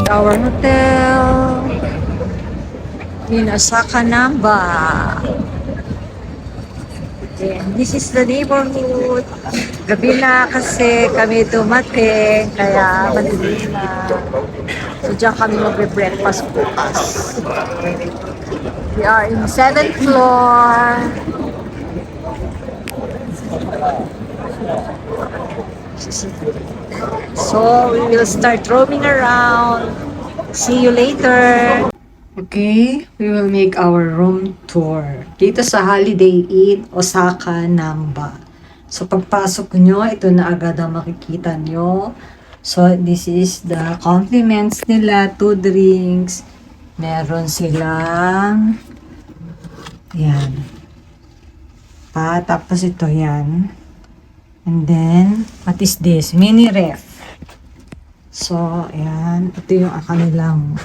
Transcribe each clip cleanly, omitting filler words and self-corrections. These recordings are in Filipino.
Our hotel in Osaka, Namba. And this is the neighborhood. Gabi na kasi kami dumating, kaya madilim na. So diyan kami magbe-breakfast bukas. We are in 7th floor. So we will start roaming around. See you later. Okay, we will make our room tour dito sa Holiday Inn, Osaka, Namba. So pagpasok nyo, ito na agad ang makikita nyo. So this is the compliments nila, 2 drinks. Meron silang yan. Tapos ito yan. And then, what is this? Mini ref. So, ayan. Ito yung kanilang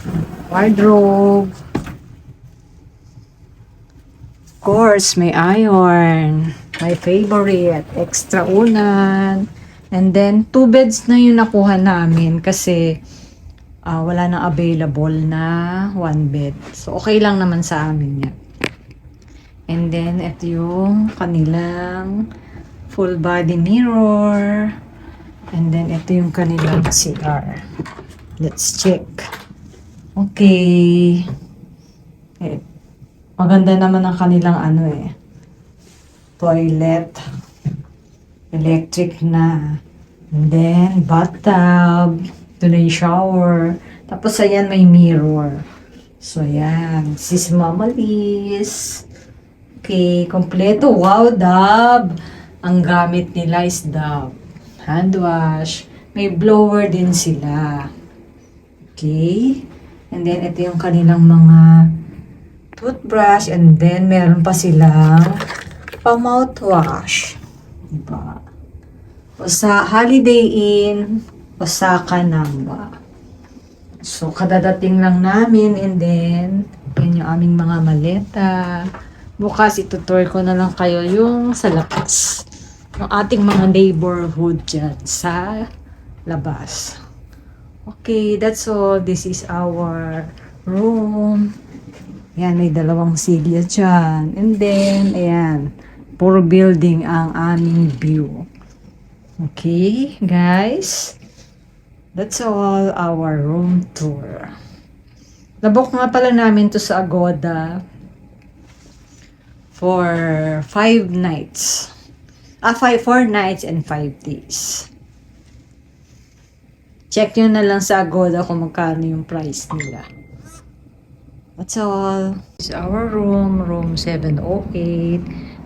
wardrobe. Of course, may iron. My favorite. Extra unan. And then, 2 beds na yung nakuha namin kasi wala nang available na 1 bed. So, okay lang naman sa amin yan. And then, ito yung kanilang full body mirror. And then, ito yung kanilang CR. Let's check. Okay. Maganda naman ang kanilang toilet. Electric na. And then, bathtub. Ito na yung shower. Tapos, ayan, may mirror. So, ayan. This is Mama Liz. Okay, kompleto. Wow, Dove. Ang gamit nila is Dove. Hand wash. May blower din sila. Okay. And then, ito yung kanilang mga toothbrush. And then, meron pa silang pa-mouthwash. Diba? Holiday Inn, Osaka, Namba. So, kadadating lang namin. And then, yun yung aming mga maleta. Bukas, itutour ko na lang kayo yung sa labas. Yung ating mga neighborhood dyan sa labas. Okay, that's all. This is our room. Ayan, may 2 silya dyan. And then, ayan, puro building ang aming view. Okay, guys. That's all our room tour. Nabook nga pala namin to sa Agoda for 5 nights. 4 nights and 5 days. Check nyo na lang sa Agoda kung magkano yung price nila. That's all. This is our room, room 708.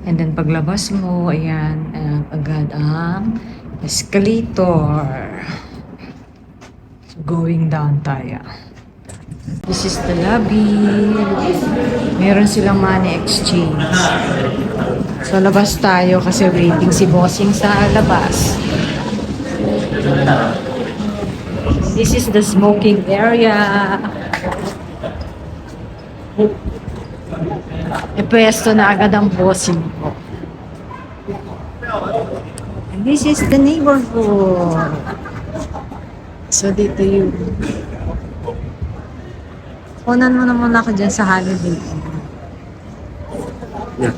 And then paglabas mo, ayan, agad ang escalator. So, going down tayo. This is the lobby. Meron silang money exchange. So, labas tayo kasi waiting si Bossing sa labas. This is the smoking area. Pwesto na agad ang Bossing ko. And this is the neighborhood. So, dito yung kunan mo na muna ako dyan sa Holiday. Yeah.